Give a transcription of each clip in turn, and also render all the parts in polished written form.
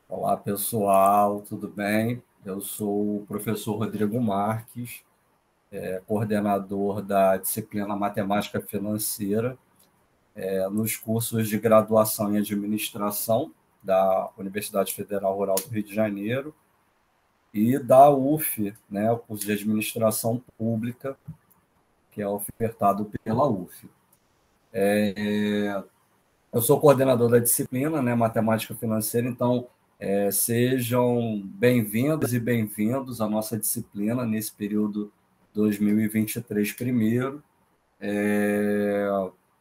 Olá, pessoal, tudo bem? Eu sou o professor Rodrigo Marques, coordenador da disciplina Matemática Financeira, nos cursos de graduação em Administração da Universidade Federal Rural do Rio de Janeiro e da UF, né, o curso de Administração Pública, que é ofertado pela UF. Eu sou coordenador da disciplina, né, Matemática Financeira, então sejam bem-vindas e bem-vindos à nossa disciplina nesse período 2023 primeiro.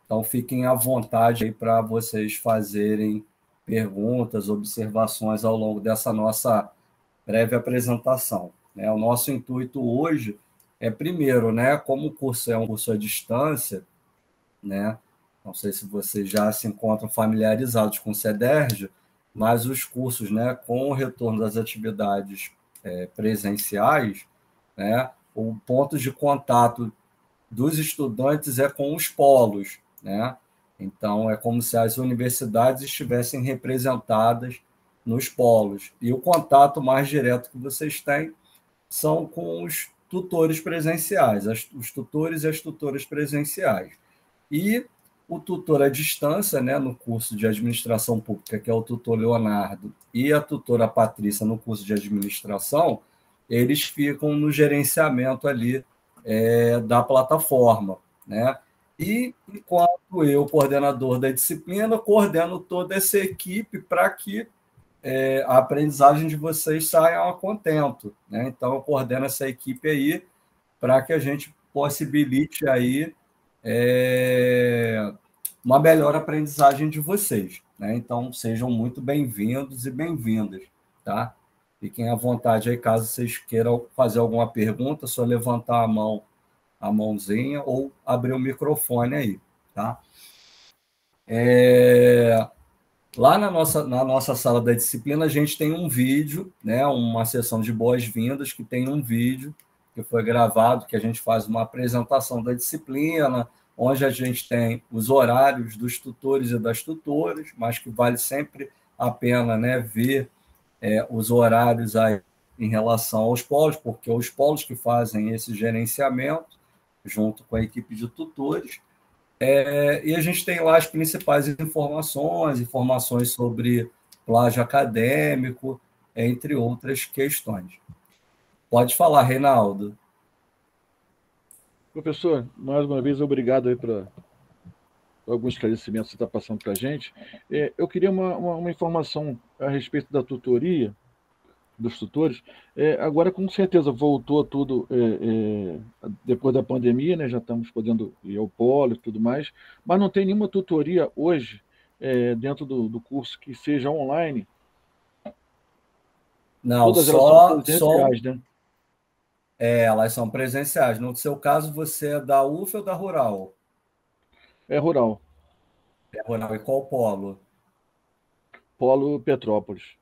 Então, fiquem à vontade aí para vocês fazerem perguntas, observações ao longo dessa nossa breve apresentação, né? O nosso intuito hoje é, primeiro, né, como o curso é um curso à distância, né? Não sei se vocês já se encontram familiarizados com o CEDERJ, mas os cursos, né, com o retorno das atividades presenciais, né, o ponto de contato dos estudantes é com os polos, né? Então, é como se as universidades estivessem representadas nos polos. E o contato mais direto que vocês têm são com os tutores presenciais, os tutores e as tutoras presenciais. E o tutor à distância, né, no curso de administração pública, que é o tutor Leonardo, e a tutora Patrícia, no curso de administração, eles ficam no gerenciamento ali da plataforma, né? E enquanto eu, coordenador da disciplina, coordeno toda essa equipe para que a aprendizagem de vocês saia a contento, né? Então, eu coordeno essa equipe aí para que a gente possibilite aí uma melhor aprendizagem de vocês, né? Então, sejam muito bem-vindos e bem-vindas, tá? Fiquem à vontade aí, caso vocês queiram fazer alguma pergunta, é só levantar a mãozinha ou abrir o microfone aí, tá? Lá na nossa sala da disciplina, a gente tem um vídeo, né, uma sessão de boas-vindas, que tem um vídeo que foi gravado, que a gente faz uma apresentação da disciplina, onde a gente tem os horários dos tutores e das tutoras, mas que vale sempre a pena, né, ver os horários aí em relação aos polos, porque os polos que fazem esse gerenciamento, junto com a equipe de tutores, e a gente tem lá as principais informações sobre plágio acadêmico, entre outras questões. Pode falar, Reinaldo. Professor, mais uma vez, obrigado aí por alguns esclarecimentos que você está passando para a gente. Eu queria uma informação a respeito da tutoria, dos tutores. Agora, com certeza, voltou tudo depois da pandemia, né? Já estamos podendo ir ao polo e tudo mais, mas não tem nenhuma tutoria hoje dentro do curso que seja online. Não, Todas elas são só presenciais, né? elas são presenciais. No seu caso, você é da UF ou da Rural? É rural, É Rural. E qual polo? Polo Petrópolis.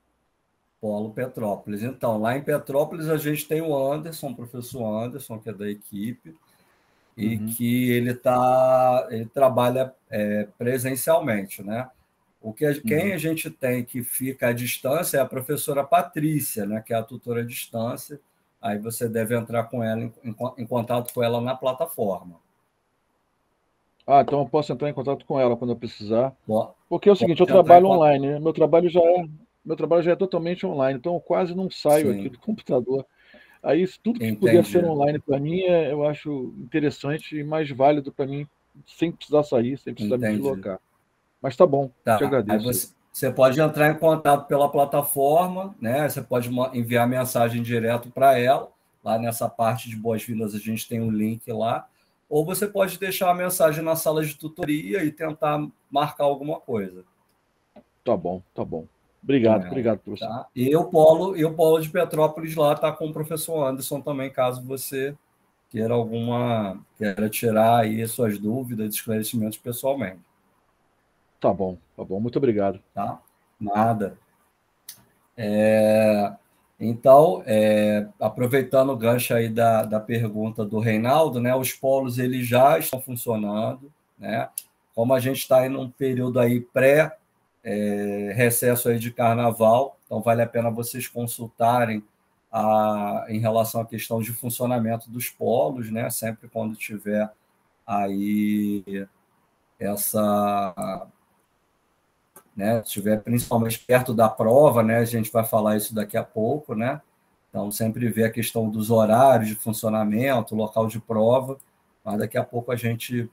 Polo Petrópolis. Então, lá em Petrópolis, a gente tem o Anderson, o professor Anderson, que é da equipe, e Uhum. que ele trabalha presencialmente, né? Quem a gente tem que fica à distância é a professora Patrícia, né? Que é a tutora à distância. Aí você deve entrar com ela em contato com ela na plataforma. Então eu posso entrar em contato com ela quando eu precisar. Pode Porque é o seguinte, eu entrar em trabalho contato. online, né? Meu trabalho já é totalmente online, então eu quase não saio aqui Sim, do computador. Aí tudo que puder ser entendi. online para mim, eu acho interessante e mais válido para mim, sem precisar sair, sem precisar me Entendi. deslocar. Mas tá bom, te Tá. Aí agradeço. você pode entrar em contato pela plataforma, né? Você pode enviar mensagem direto para ela. Lá nessa parte de boas-vindas a gente tem um link lá. Ou você pode deixar a mensagem na sala de tutoria e tentar marcar alguma coisa Tá bom, tá bom. com Obrigado, ela, obrigado, professor. tá? E o polo de Petrópolis lá está com o professor Anderson também, caso você queira tirar aí suas dúvidas, esclarecimentos pessoalmente, Tá bom, muito obrigado. tá? Nada. Então, aproveitando o gancho aí da pergunta do Reinaldo, né, os polos eles já estão funcionando, né? Como a gente está em um período aí recesso aí de carnaval, então vale a pena vocês consultarem em relação à questão de funcionamento dos polos, né? Sempre quando tiver aí essa, né? Estiver principalmente perto da prova, né? A gente vai falar isso daqui a pouco, né? Então, sempre ver a questão dos horários de funcionamento, local de prova, mas daqui a pouco a gente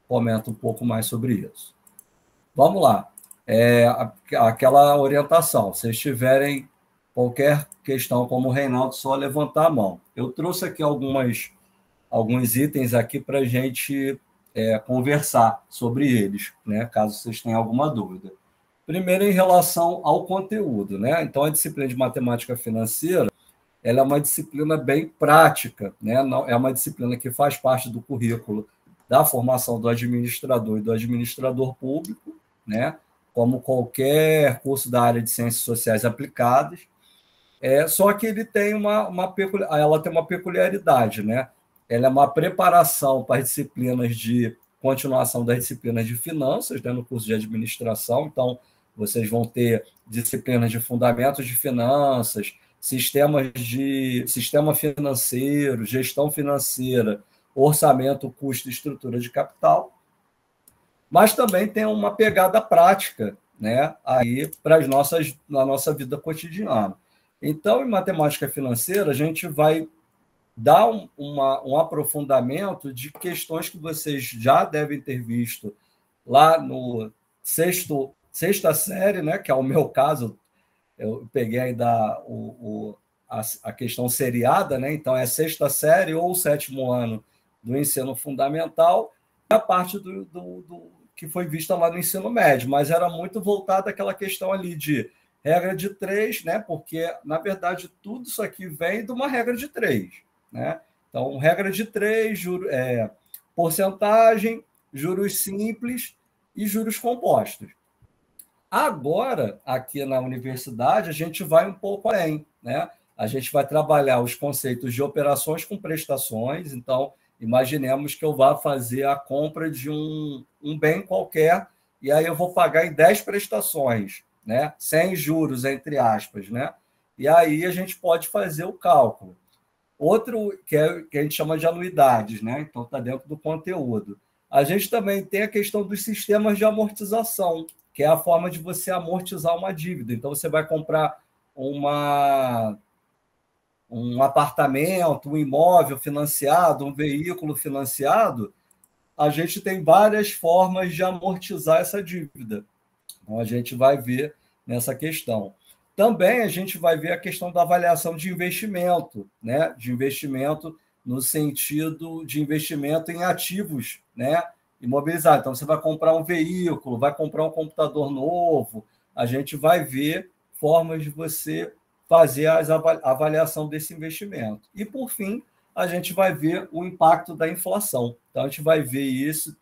comenta um pouco mais sobre isso. Vamos lá. Aquela orientação. Se tiverem qualquer questão, como o Reinaldo, só levantar a mão. Eu trouxe aqui alguns itens aqui para a gente conversar sobre eles, né? Caso vocês tenham alguma dúvida. Primeiro, em relação ao conteúdo, né? Então, a disciplina de matemática financeira, ela é uma disciplina bem prática, né? É uma disciplina que faz parte do currículo da formação do administrador e do administrador público, né? Como qualquer curso da área de ciências sociais aplicadas. Só que ela tem uma peculiaridade, né? Ela é uma preparação para as disciplinas de continuação das disciplinas de finanças, né? No curso de administração. Então, vocês vão ter disciplinas de fundamentos de finanças, sistema financeiro, gestão financeira, orçamento, custo e estrutura de capital, mas também tem uma pegada prática, né, aí para na nossa vida cotidiana. Então, em matemática financeira, a gente vai dar um aprofundamento de questões que vocês já devem ter visto lá no sexta série, né, que é o meu caso. Eu peguei ainda a questão seriada, né? Então é sexta série ou sétimo ano do ensino fundamental, e a parte que foi vista lá no ensino médio, mas era muito voltada àquela questão ali de regra de 3, né? Porque, na verdade, tudo isso aqui vem de uma regra de 3, né? Então, regra de 3, porcentagem, juros simples e juros compostos. Agora, aqui na universidade, a gente vai um pouco além, né? A gente vai trabalhar os conceitos de operações com prestações. Então, imaginemos que eu vá fazer a compra de um bem qualquer, e aí eu vou pagar em 10 prestações, né? Sem juros, entre aspas, né? E aí a gente pode fazer o cálculo. Outro que a gente chama de anuidades, né? Então, está dentro do conteúdo. A gente também tem a questão dos sistemas de amortização, que é a forma de você amortizar uma dívida. Então, você vai comprar um apartamento, um imóvel financiado, um veículo financiado, a gente tem várias formas de amortizar essa dívida. Então, a gente vai ver nessa questão. Também a gente vai ver a questão da avaliação de investimento, né? De investimento no sentido de investimento em ativos, né? Imobilizários. Então, você vai comprar um veículo, vai comprar um computador novo, a gente vai ver formas de você fazer a avaliação desse investimento. E, por fim, a gente vai ver o impacto da inflação. Então, a gente vai ver esse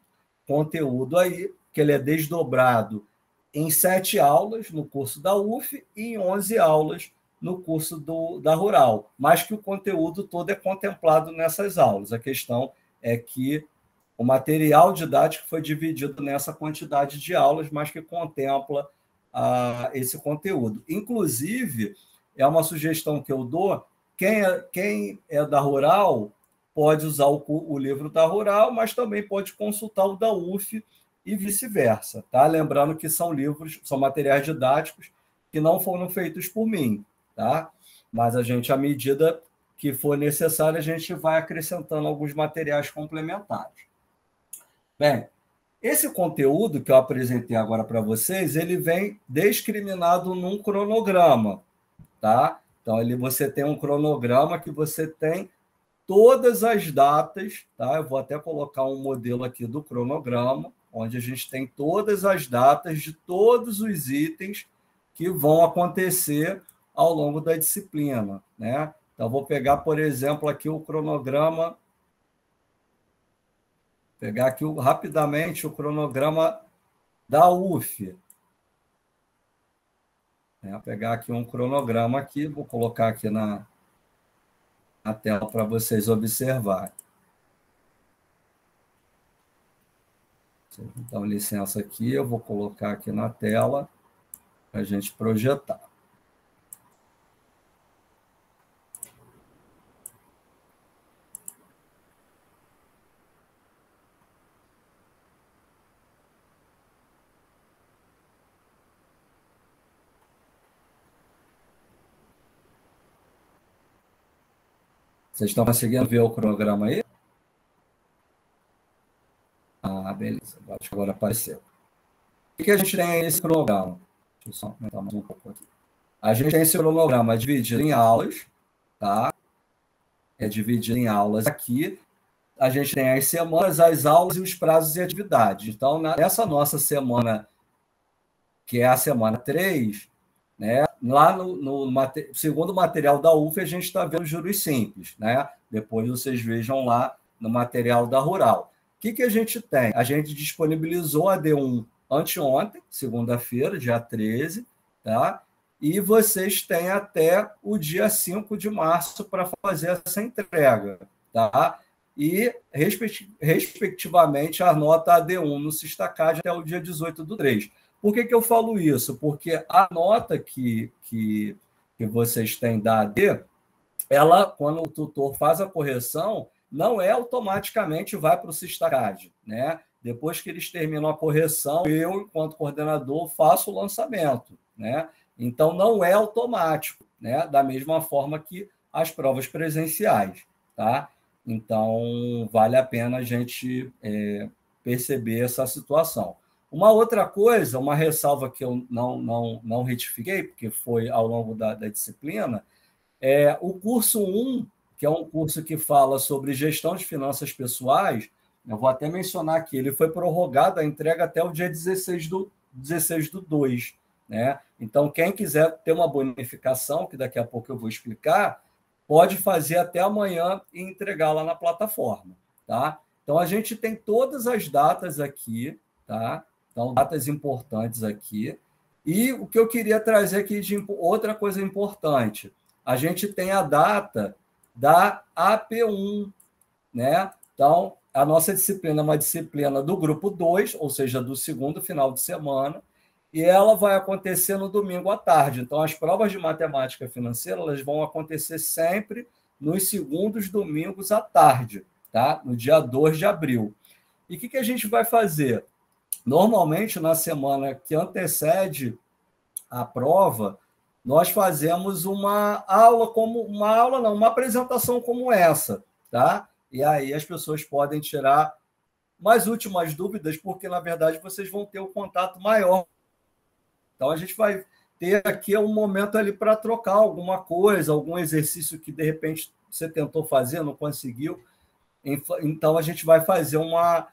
conteúdo aí, que ele é desdobrado em 7 aulas no curso da UF e em 11 aulas no curso da Rural, mas que o conteúdo todo é contemplado nessas aulas. A questão é que o material didático foi dividido nessa quantidade de aulas, mas que contempla esse conteúdo. Inclusive, é uma sugestão que eu dou, quem é da Rural pode usar o livro da Rural, mas também pode consultar o da UF e vice-versa, tá? Lembrando que são materiais didáticos que não foram feitos por mim, tá? Mas a gente, à medida que for necessário, a gente vai acrescentando alguns materiais complementares. Bem, esse conteúdo que eu apresentei agora para vocês, ele vem discriminado num cronograma, tá? Então, ali você tem um cronograma que você tem todas as datas, tá? Eu vou até colocar um modelo aqui do cronograma, onde a gente tem todas as datas de todos os itens que vão acontecer ao longo da disciplina, né? Então, vou pegar, por exemplo, aqui o cronograma, pegar aqui rapidamente o cronograma da UF. Vou pegar aqui um cronograma aqui, vou colocar aqui na tela para vocês observarem. Então, licença aqui, eu vou colocar aqui na tela. para a gente projetar. Vocês estão conseguindo ver o cronograma aí? Ah, beleza. Acho que agora apareceu. O que a gente tem nesse cronograma? Deixa eu só aumentar mais um pouco aqui. A gente tem esse cronograma dividido em aulas, tá? É dividido em aulas aqui. A gente tem as semanas, as aulas e os prazos e atividades. Então, nessa nossa semana, que é a semana 3, né? Lá no segundo material da UF, a gente está vendo juros simples, né? Depois vocês vejam lá no material da Rural. O que a gente tem? A gente disponibilizou a D1 anteontem, segunda-feira, dia 13, tá? E vocês têm até o dia 5 de março para fazer essa entrega, tá? E, respectivamente, a nota AD1 no Sistacad até o dia 18/3. Por que eu falo isso? Porque a nota que vocês têm da AD, ela, quando o tutor faz a correção, não é automaticamente vai para o Sistacad, né? Depois que eles terminam a correção, eu, enquanto coordenador, faço o lançamento, né? Então, não é automático, né? Da mesma forma que as provas presenciais, tá? Então, vale a pena a gente perceber essa situação. Uma outra coisa, uma ressalva que eu não retifiquei, porque foi ao longo da disciplina, é o curso 1, que é um curso que fala sobre gestão de finanças pessoais. Eu vou até mencionar aqui, ele foi prorrogado a entrega até o dia 16/2, né? Então, quem quiser ter uma bonificação, que daqui a pouco eu vou explicar, pode fazer até amanhã e entregar lá na plataforma, tá? Então, a gente tem todas as datas aqui, tá? Então, datas importantes aqui. E o que eu queria trazer aqui de outra coisa importante, a gente tem a data da AP1, né? Então, a nossa disciplina é uma disciplina do grupo 2, ou seja, do segundo final de semana, e ela vai acontecer no domingo à tarde. Então, as provas de matemática financeira elas vão acontecer sempre nos segundos domingos à tarde, tá? No dia 2 de abril. E o que a gente vai fazer? Normalmente, na semana que antecede a prova, nós fazemos uma apresentação como essa, tá? E aí as pessoas podem tirar mais últimas dúvidas, porque, na verdade, vocês vão ter um contato maior. Então, a gente vai ter aqui um momento ali para trocar alguma coisa, algum exercício que, de repente, você tentou fazer, não conseguiu. Então, a gente vai fazer uma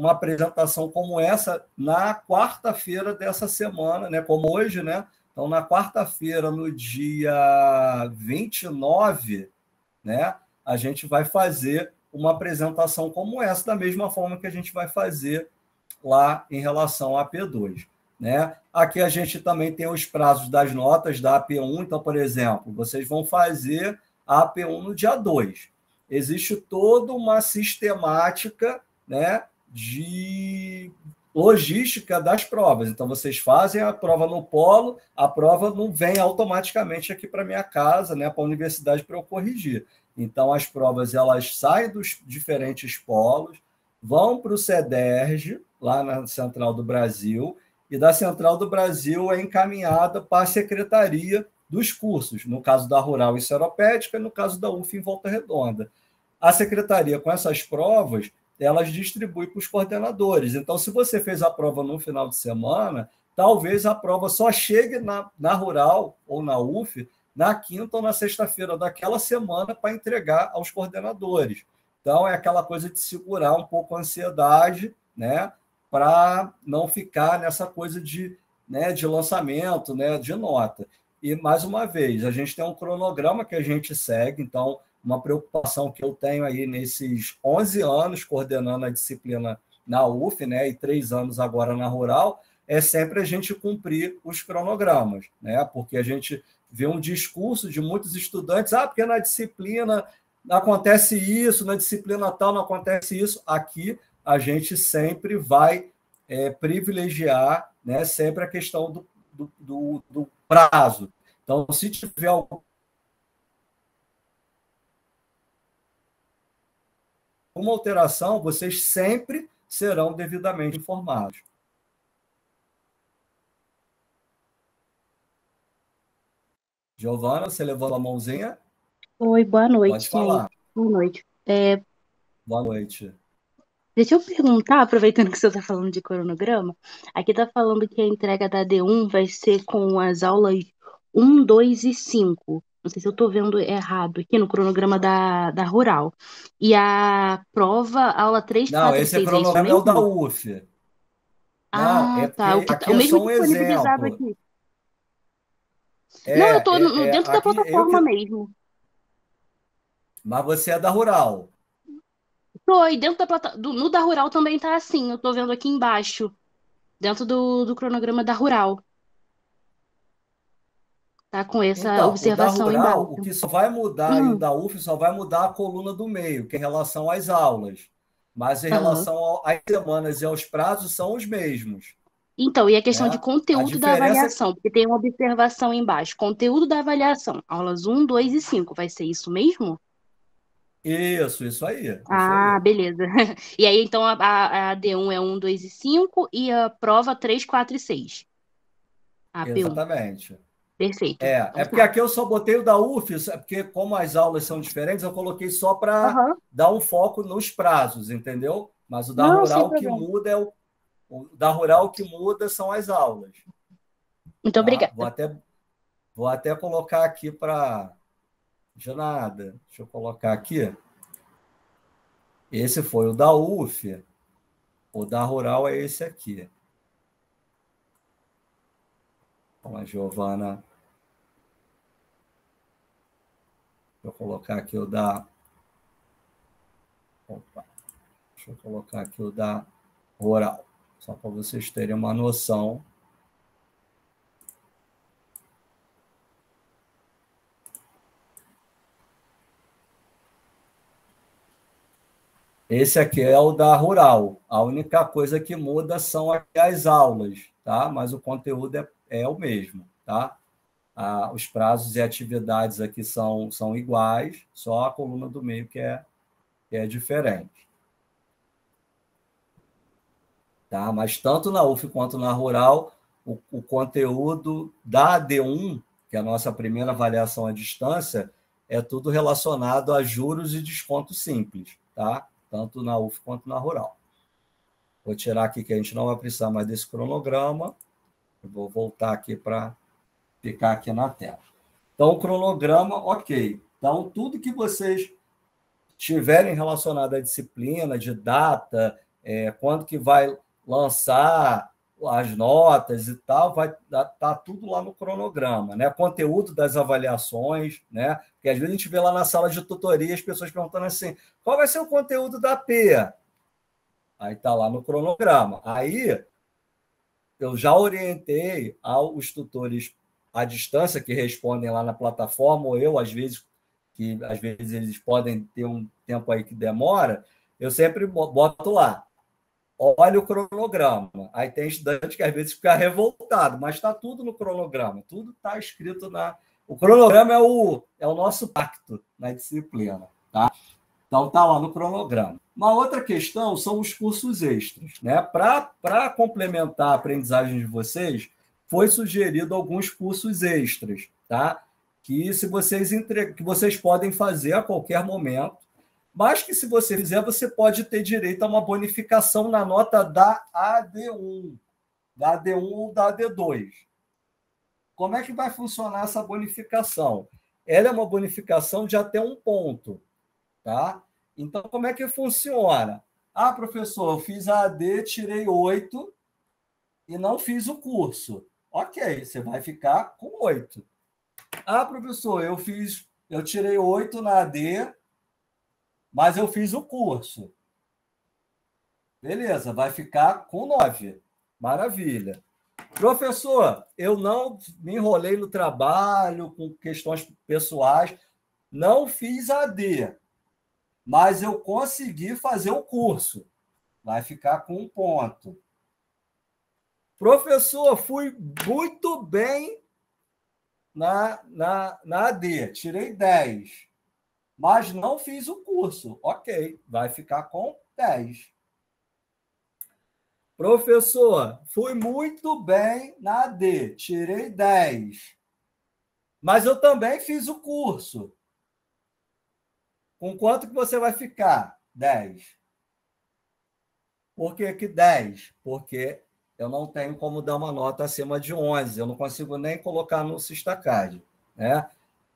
apresentação como essa na quarta-feira dessa semana, né? Como hoje, né? Então, na quarta-feira, no dia 29, né? A gente vai fazer uma apresentação como essa, da mesma forma que a gente vai fazer lá em relação à AP2, né? Aqui a gente também tem os prazos das notas da AP1. Então, por exemplo, vocês vão fazer a AP1 no dia 2. Existe toda uma sistemática, né, de logística das provas. Então, vocês fazem a prova no polo, a prova não vem automaticamente aqui para minha casa, né, para a universidade para eu corrigir. Então, as provas elas saem dos diferentes polos, vão para o CEDERJ, lá na Central do Brasil, e da Central do Brasil é encaminhada para a Secretaria dos Cursos, no caso da Rural em Seropédica, no caso da UF em Volta Redonda. A Secretaria, com essas provas, elas distribuem para os coordenadores. Então, se você fez a prova no final de semana, talvez a prova só chegue na Rural ou na UF na quinta ou na sexta-feira daquela semana para entregar aos coordenadores. Então, é aquela coisa de segurar um pouco a ansiedade, né, para não ficar nessa coisa de lançamento, né, de nota. E, mais uma vez, a gente tem um cronograma que a gente segue. Então, uma preocupação que eu tenho aí nesses 11 anos coordenando a disciplina na UF, né, e 3 anos agora na Rural, é sempre a gente cumprir os cronogramas, né, porque a gente vê um discurso de muitos estudantes, porque na disciplina acontece isso, na disciplina tal não acontece isso. Aqui a gente sempre vai privilegiar, né, sempre a questão do prazo. Então, se tiver alguma alteração, vocês sempre serão devidamente informados. Giovana, você levou a mãozinha? Oi, boa noite, Pode falar. gente. Boa noite. Boa noite. Deixa eu perguntar, aproveitando que você está falando de cronograma, aqui está falando que a entrega da D1 vai ser com as aulas 1, 2 e 5. Não sei se eu estou vendo errado aqui no cronograma da Rural. E a prova, aula 3, Não, 4 e esse 6, é isso cronograma é o da mesmo? UF. Não, é Ah, tá. porque O aqui é mesmo só um disponibilizado exemplo. aqui. Não, eu estou dentro da Aqui plataforma mesmo. Mas você é da Rural. Tô, e dentro da no da Rural também tá assim. Eu tô vendo aqui embaixo, dentro do cronograma da Rural. Tá com essa Então, o da observação Rural, embaixo. o que só vai mudar, e o Hum, da UF só vai mudar a coluna do meio, que é em relação às aulas. Mas em aham. relação às semanas e aos prazos, são os mesmos, Então, e a questão de né? A conteúdo da diferença avaliação, porque tem uma observação embaixo. Conteúdo da avaliação, aulas 1, 2 e 5. Vai ser isso mesmo? é isso aí, isso Ah, aí. beleza. E aí, então, a D1 é 1, 2 e 5 e a prova 3, 4 e 6. A P1. Exatamente. Perfeito. É Então porque tá. aqui eu só botei o da UF, porque como as aulas são diferentes, eu coloquei só para Aham. dar um foco nos prazos, entendeu? Mas o da Não, sem Rural que problema. muda o da Rural que muda são as aulas, Muito tá? obrigada. Vou até colocar aqui para de nada. Deixa eu colocar aqui. Esse foi o da UF. O da Rural é esse aqui. Então, a Giovana. Deixa eu colocar aqui o da. Opa. Deixa eu colocar aqui o da Rural. Só para vocês terem uma noção. Esse aqui é o da Rural. A única coisa que muda são as aulas, tá? Mas o conteúdo é o mesmo, tá? Os prazos e atividades aqui são iguais, só a coluna do meio que é diferente. Tá? Mas tanto na UF quanto na Rural, o conteúdo da AD1, que é a nossa primeira avaliação à distância, é tudo relacionado a juros e desconto simples, tá? Tanto na UF quanto na Rural. Vou tirar aqui que a gente não vai precisar mais desse cronograma. Eu vou voltar aqui para ficar aqui na tela. Então, o cronograma, ok. Então, tudo que vocês tiverem relacionado à disciplina, de data, quando que vai lançar as notas e tal, vai estar tudo lá no cronograma, né? Conteúdo das avaliações, né? Porque às vezes a gente vê lá na sala de tutoria as pessoas perguntando assim: qual vai ser o conteúdo da P? Aí está lá no cronograma. Aí eu já orientei aos tutores à distância que respondem lá na plataforma, ou eu, às vezes eles podem ter um tempo aí que demora, eu sempre boto lá. Olha o cronograma. Aí tem estudante que às vezes fica revoltado, mas está tudo no cronograma, tudo está escrito na. O cronograma é o nosso pacto na disciplina, tá? Então está lá no cronograma. Uma outra questão são os cursos extras, né? Para complementar a aprendizagem de vocês, foi sugerido alguns cursos extras, tá? Que vocês podem fazer a qualquer momento, mas que se você fizer, você pode ter direito a uma bonificação na nota da AD1, ou da AD2. Como é que vai funcionar essa bonificação? Ela é uma bonificação de até 1 ponto, tá? Então, como é que funciona? Ah, professor, eu fiz a AD, tirei 8 e não fiz o curso. Ok, você vai ficar com 8. Ah, professor, eu tirei 8 na AD, mas eu fiz o curso. Beleza, vai ficar com 9. Maravilha. Professor, eu não me enrolei no trabalho com questões pessoais, não fiz AD, mas eu consegui fazer o curso. Vai ficar com 1 ponto. Professor, fui muito bem na AD, tirei 10, mas não fiz o curso. Ok, vai ficar com 10. Professor, fui muito bem na AD, tirei 10, mas eu também fiz o curso. Com quanto que você vai ficar? 10. Por que que 10? Porque eu não tenho como dar uma nota acima de 11, eu não consigo nem colocar no Sistacard, né?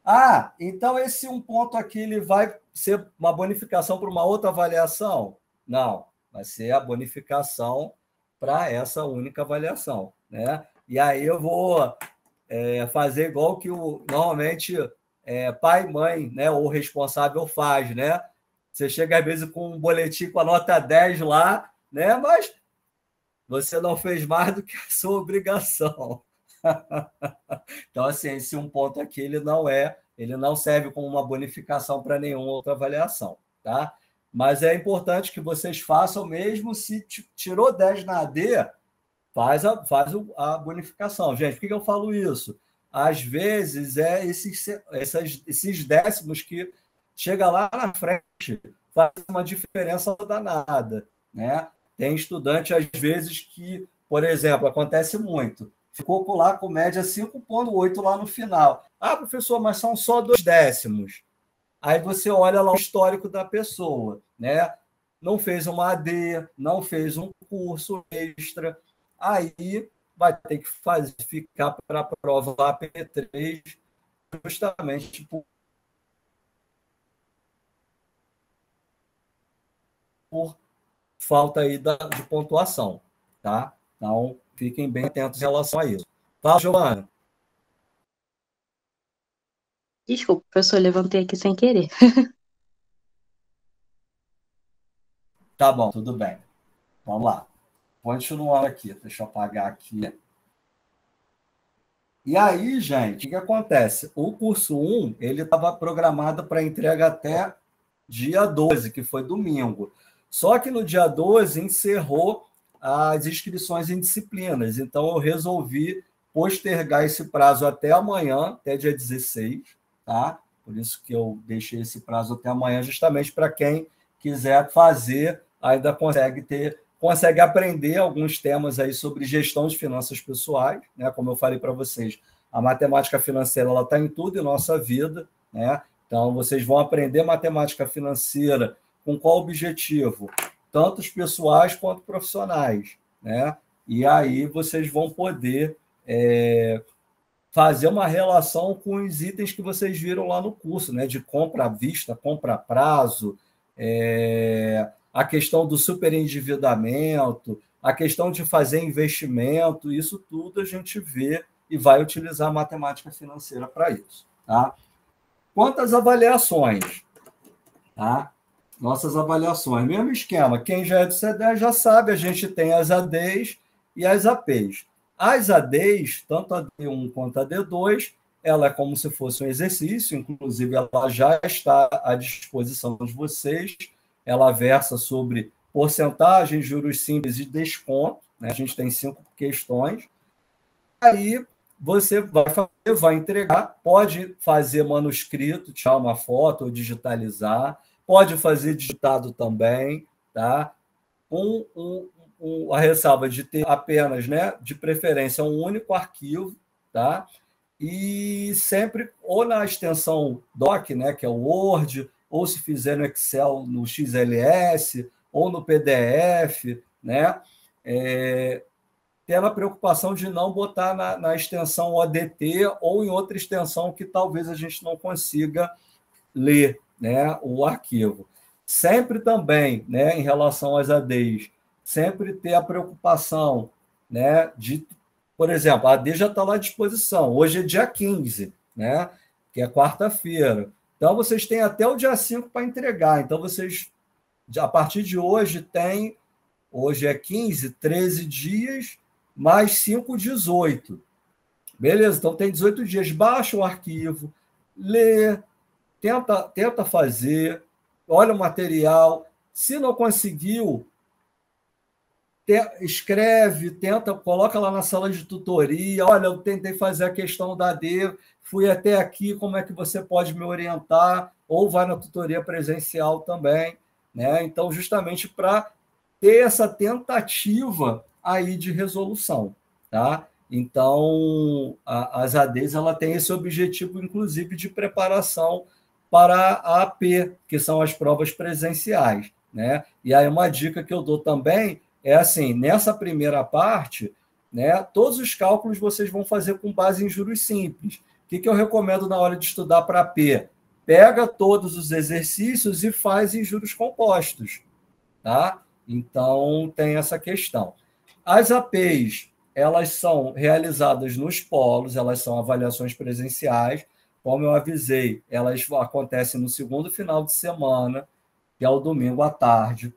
Ah, então esse um ponto aqui ele vai ser uma bonificação para uma outra avaliação? Não, vai ser a bonificação para essa única avaliação, né? E aí eu vou fazer igual que normalmente pai e mãe, né, ou responsável faz, né? Você chega às vezes com um boletim com a nota 10 lá, né? Mas você não fez mais do que a sua obrigação. Então, assim, esse um ponto aqui, ele não serve como uma bonificação para nenhuma outra avaliação, tá? Mas é importante que vocês façam, mesmo se tirou 10 na AD, faz a bonificação. Gente, por que eu falo isso? Às vezes esses décimos que chega lá na frente, faz uma diferença danada, né? Tem estudante, às vezes, que, por exemplo, acontece muito, ficou lá com média 5,8 lá no final. Ah, professor, mas são só 2 décimos. Aí você olha lá o histórico da pessoa, né? Não fez uma AD, não fez um curso extra, aí vai ter que ficar para a prova AP3, justamente por falta aí de pontuação, tá? Então, fiquem bem atentos em relação a isso. Fala, Giovana. Desculpa, professor, levantei aqui sem querer. Tá bom, tudo bem. Vamos lá. Continuando aqui, deixa eu apagar aqui. E aí, gente, o que acontece? O curso 1, ele estava programado para entrega até dia 12, que foi domingo. Só que no dia 12 encerrou as inscrições em disciplinas. Então, eu resolvi postergar esse prazo até amanhã, até dia 16, tá? Por isso que eu deixei esse prazo até amanhã, justamente para quem quiser fazer, ainda consegue aprender alguns temas aí sobre gestão de finanças pessoais, né? Como eu falei para vocês, a matemática financeira ela está em tudo em nossa vida, né? Então, vocês vão aprender matemática financeira com qual objetivo? Tanto os pessoais quanto profissionais, né? E aí vocês vão poder fazer uma relação com os itens que vocês viram lá no curso, né? De compra à vista, compra a prazo, a questão do superendividamento, a questão de fazer investimento, isso tudo a gente vê e vai utilizar a matemática financeira para isso, tá? Quanto às avaliações, tá? Nossas avaliações, mesmo esquema. Quem já é do C10 já sabe, a gente tem as ADs e as APs. As ADs, tanto a D1 quanto a D2, ela é como se fosse um exercício, inclusive ela já está à disposição de vocês. Ela versa sobre porcentagem, juros simples e desconto, né? A gente tem 5 questões. Aí você vai entregar, pode fazer manuscrito, tirar uma foto ou digitalizar, pode fazer digitado também, tá? A ressalva de ter apenas, né, de preferência, um único arquivo, tá? E sempre ou na extensão doc, né, que é o Word, ou se fizer no Excel, no XLS, ou no PDF, né? Tendo a preocupação de não botar na extensão ODT ou em outra extensão que talvez a gente não consiga ler, né, o arquivo. Sempre também, né, em relação às ADs, sempre ter a preocupação, né, de, por exemplo, a AD já está lá à disposição. Hoje é dia 15, né, que é quarta-feira. Então, vocês têm até o dia 5 para entregar. Então, vocês, a partir de hoje, hoje é 15, 13 dias, mais 5, 18. Beleza, então tem 18 dias. Baixa o arquivo, lê, tenta fazer, olha o material. Se não conseguiu, escreve, tenta, coloca lá na sala de tutoria, olha, eu tentei fazer a questão da AD, fui até aqui, como é que você pode me orientar? Ou vai na tutoria presencial também, né? Então, justamente para ter essa tentativa aí de resolução, tá? Então, as ADs, ela tem esse objetivo, inclusive, de preparação para a AP, que são as provas presenciais, né? E aí uma dica que eu dou também é assim, nessa primeira parte, né, todos os cálculos vocês vão fazer com base em juros simples. O que eu recomendo na hora de estudar para AP? Pega todos os exercícios e faz em juros compostos, tá? Então, tem essa questão. As APs, elas são realizadas nos polos, elas são avaliações presenciais. Como eu avisei, elas acontecem no segundo final de semana, que é o domingo à tarde.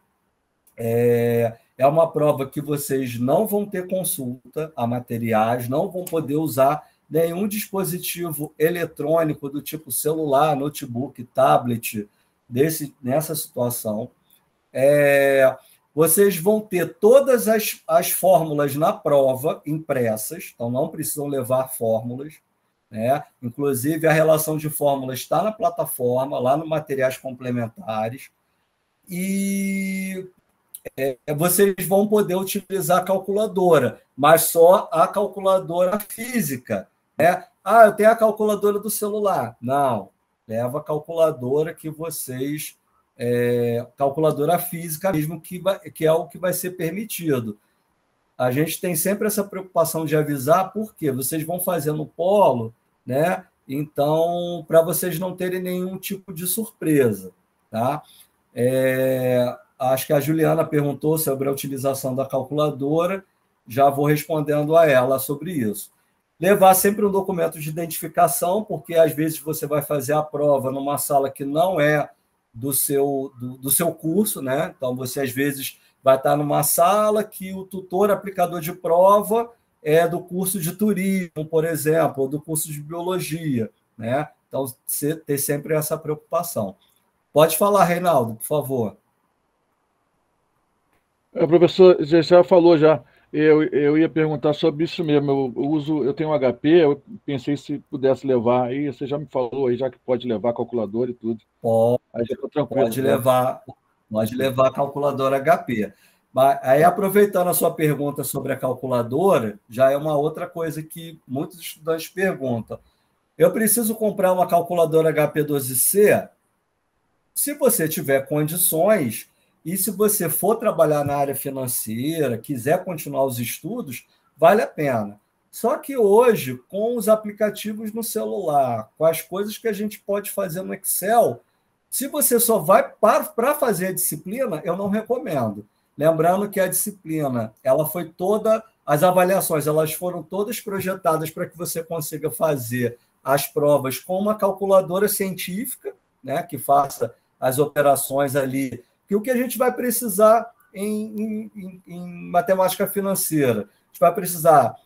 É uma prova que vocês não vão ter consulta a materiais, não vão poder usar nenhum dispositivo eletrônico do tipo celular, notebook, tablet, nessa situação. Vocês vão ter todas as fórmulas na prova impressas, então não precisam levar fórmulas, né? Inclusive, a relação de fórmulas está na plataforma, lá no Materiais Complementares, e vocês vão poder utilizar a calculadora, mas só a calculadora física, né? Eu tenho a calculadora do celular. Não, leva a calculadora que vocês... calculadora física mesmo, que é o que vai ser permitido. A gente tem sempre essa preocupação de avisar, porque vocês vão fazer no polo, né? Então, para vocês não terem nenhum tipo de surpresa, tá? Acho que a Juliana perguntou sobre a utilização da calculadora, já vou respondendo a ela sobre isso. Levar sempre um documento de identificação, porque às vezes você vai fazer a prova numa sala que não é do seu curso, né? Então, você às vezes vai estar numa sala que o tutor aplicador de prova é do curso de turismo, por exemplo, ou do curso de biologia, né? Então, você ter sempre essa preocupação. Pode falar, Reinaldo, por favor. O professor já falou já. Eu ia perguntar sobre isso mesmo. Eu tenho um HP, eu pensei se pudesse levar. Aí você já me falou aí, já que pode levar calculadora e tudo. Aí já estou tranquilo. Pode levar a calculadora HP. Mas aí, aproveitando a sua pergunta sobre a calculadora, já é uma outra coisa que muitos estudantes perguntam. Eu preciso comprar uma calculadora HP12C? Se você tiver condições, e se você for trabalhar na área financeira, quiser continuar os estudos, vale a pena. Só que hoje, com os aplicativos no celular, com as coisas que a gente pode fazer no Excel, se você só vai para fazer a disciplina, eu não recomendo. Lembrando que a disciplina, as avaliações, elas foram todas projetadas para que você consiga fazer as provas com uma calculadora científica, né, que faça as operações ali, que o que a gente vai precisar em matemática financeira? A gente vai precisar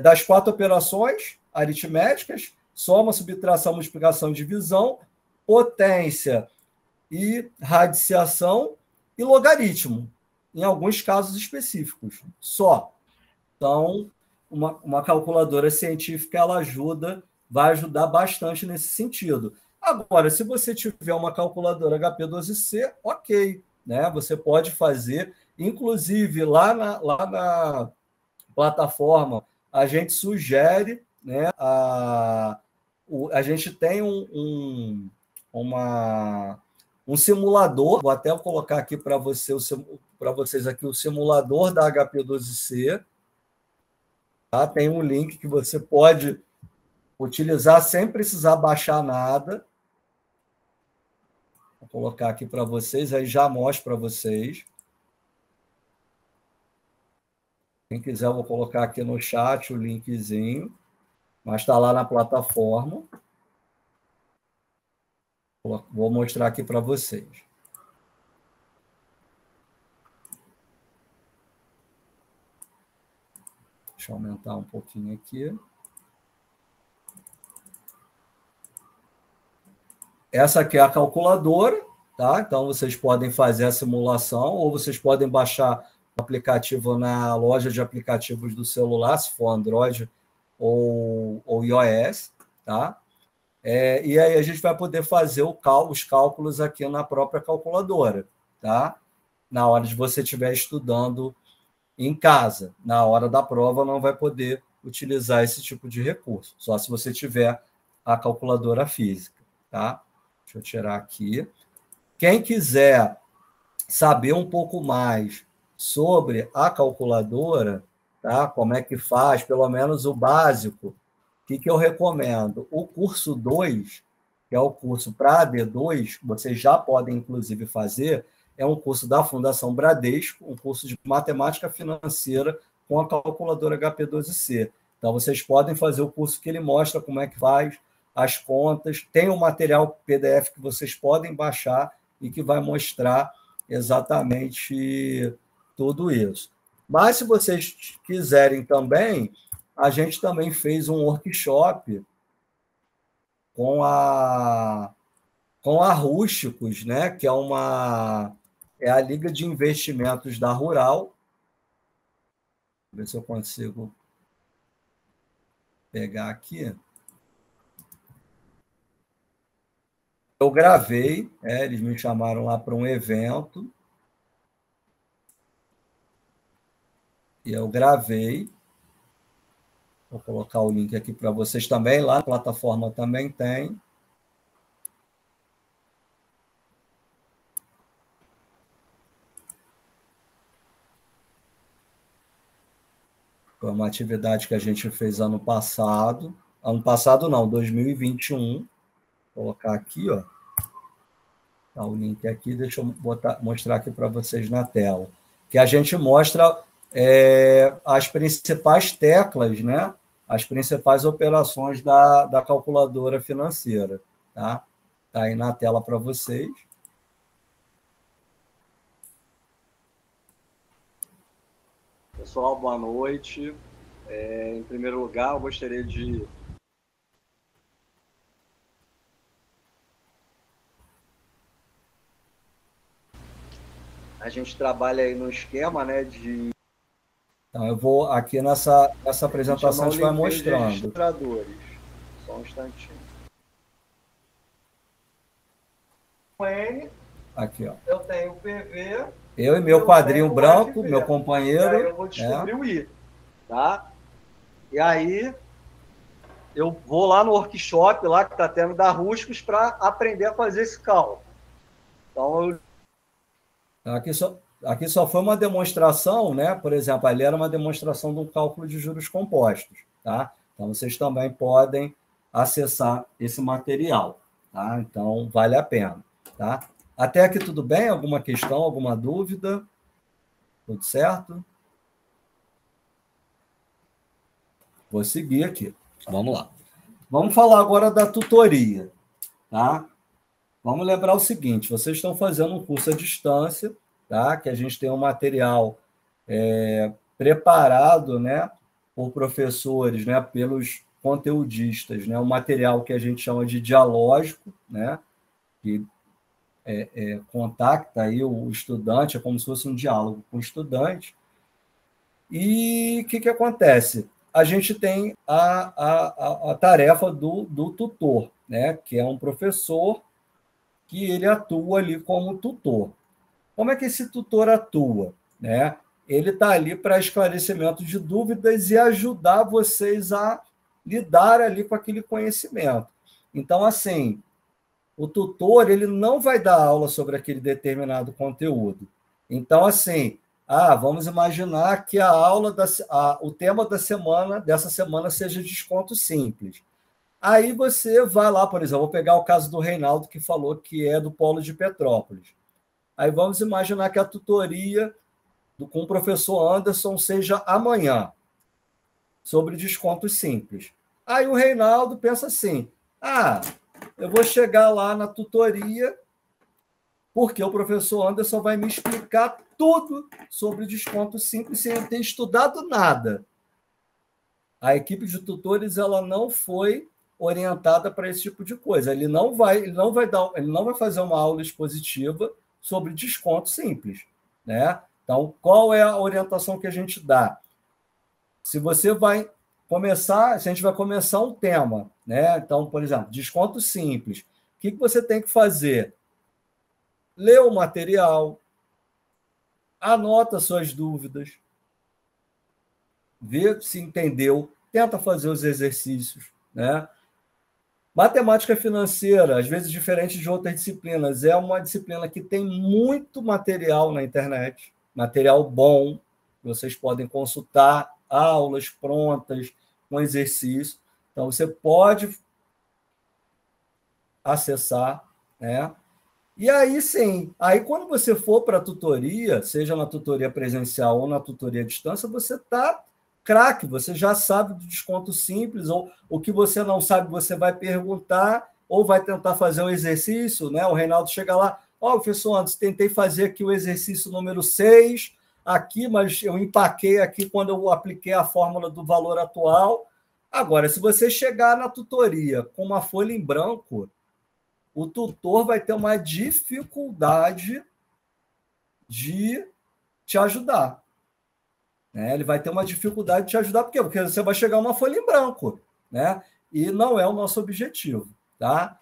das 4 operações aritméticas, soma, subtração, multiplicação, divisão, potência e radiciação e logaritmo, em alguns casos específicos, só. Então, uma calculadora científica, ela vai ajudar bastante nesse sentido. Agora, se você tiver uma calculadora HP12C, ok, né? Você pode fazer, inclusive lá na plataforma, a gente sugere, né? A gente tem um simulador, vou até colocar aqui para vocês aqui o simulador da HP12C. Tá? Tem um link que você pode utilizar sem precisar baixar nada. Vou colocar aqui para vocês, aí já mostro para vocês. Quem quiser, eu vou colocar aqui no chat o linkzinho, mas está lá na plataforma. Vou mostrar aqui para vocês. Deixa eu aumentar um pouquinho aqui. Essa aqui é a calculadora, tá? Então, vocês podem fazer a simulação ou vocês podem baixar aplicativo na loja de aplicativos do celular, se for Android ou iOS, tá? E aí a gente vai poder fazer os cálculos aqui na própria calculadora, tá? Na hora de você estiver estudando em casa. Na hora da prova não vai poder utilizar esse tipo de recurso, só se você tiver a calculadora física, tá? Deixa eu tirar aqui. Quem quiser saber um pouco mais sobre a calculadora, tá? Como é que faz, pelo menos o básico, o que eu recomendo? O curso 2, que é o curso para AD2, vocês já podem, inclusive, fazer, é um curso da Fundação Bradesco, um curso de matemática financeira com a calculadora HP12C. Então, vocês podem fazer o curso que ele mostra como é que faz as contas, tem um material PDF que vocês podem baixar e que vai mostrar exatamente tudo isso. Mas, se vocês quiserem também, a gente também fez um workshop com a Rústicos, né? Que é a Liga de Investimentos da Rural. Vou ver se eu consigo pegar aqui. Eu gravei, eles me chamaram lá para um evento, e eu gravei. Vou colocar o link aqui para vocês também, lá na plataforma também tem. Foi uma atividade que a gente fez ano passado. Ano passado não, 2021. Vou colocar aqui, ó. Tá o link aqui, deixa eu mostrar aqui para vocês na tela. Que a gente mostra as principais teclas, né? As principais operações da calculadora financeira. Tá? Tá aí na tela para vocês. Pessoal, boa noite. Em primeiro lugar, eu gostaria de a gente trabalha aí no esquema, né, de... Então, eu vou aqui nessa apresentação, a gente vai mostrando. Registradores. Só um instantinho. Aqui, ó. Eu tenho o PV. Eu e meu quadrinho branco, meu companheiro. E aí eu vou descobrir o I, tá? E aí eu vou lá no workshop lá que está tendo da Rústicos para aprender a fazer esse cálculo. Então, Aqui só foi uma demonstração, né? Por exemplo, ali era uma demonstração de um cálculo de juros compostos, tá? Então, vocês também podem acessar esse material, tá? Então, vale a pena, tá? Até aqui tudo bem? Alguma questão, alguma dúvida? Tudo certo? Vou seguir aqui. Vamos lá. Vamos falar agora da tutoria, tá? Vamos lembrar o seguinte, vocês estão fazendo um curso à distância, tá? Que a gente tem um material preparado, né, por professores, né, pelos conteudistas, né, um material que a gente chama de dialógico, né, que contacta aí o estudante, é como se fosse um diálogo com o estudante. E o que acontece? A gente tem a tarefa do tutor, né, que é um professor que ele atua ali como tutor. Como é que esse tutor atua? Né? Ele está ali para esclarecimento de dúvidas e ajudar vocês a lidar ali com aquele conhecimento. Então, assim, o tutor ele não vai dar aula sobre aquele determinado conteúdo. Então, assim, vamos imaginar que o tema dessa semana seja desconto simples. Aí você vai lá, por exemplo, vou pegar o caso do Reinaldo, que falou que é do Polo de Petrópolis. Aí vamos imaginar que a tutoria com o professor Anderson seja amanhã, sobre descontos simples. Aí o Reinaldo pensa assim, eu vou chegar lá na tutoria, porque o professor Anderson vai me explicar tudo sobre desconto simples sem eu ter estudado nada. A equipe de tutores ela não foi orientada para esse tipo de coisa. Ele não vai fazer uma aula expositiva sobre desconto simples, né? Então, qual é a orientação que a gente dá? Se você vai começar, se a gente vai começar um tema, né? Então, por exemplo, desconto simples. O que você tem que fazer? Lê o material, anota suas dúvidas, vê se entendeu, tenta fazer os exercícios, né? Matemática financeira, às vezes diferente de outras disciplinas, é uma disciplina que tem muito material na internet, material bom, vocês podem consultar, aulas prontas, com exercício. Então, você pode acessar, né? E aí, sim, aí quando você for para a tutoria, seja na tutoria presencial ou na tutoria à distância, você está craque, você já sabe do desconto simples, ou o que você não sabe, você vai perguntar, ou vai tentar fazer um exercício, né? O Reinaldo chega lá, professor Anderson, tentei fazer aqui o exercício número 6, aqui, mas eu empaquei aqui quando eu apliquei a fórmula do valor atual. Agora, se você chegar na tutoria com uma folha em branco, o tutor vai ter uma dificuldade de te ajudar. Né? Ele vai ter uma dificuldade de te ajudar, por quê? Porque você vai chegar uma folha em branco, né? E não é o nosso objetivo, tá?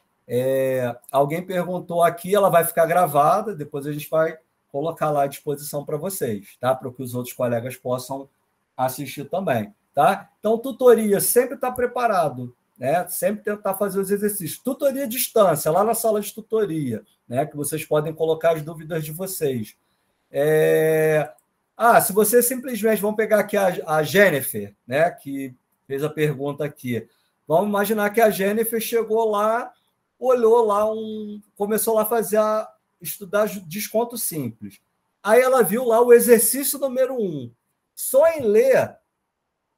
Alguém perguntou aqui, ela vai ficar gravada, depois a gente vai colocar lá à disposição para vocês, tá? Para que os outros colegas possam assistir também, tá? Então, tutoria, sempre está preparado, né? Sempre tentar fazer os exercícios. Tutoria à distância, lá na sala de tutoria, né? Que vocês podem colocar as dúvidas de vocês. Se você simplesmente... Vamos pegar aqui a Jennifer, né? Que fez a pergunta aqui. Vamos imaginar que a Jennifer chegou lá, olhou lá, começou lá a estudar desconto simples. Aí ela viu lá o exercício número 1. Só em ler,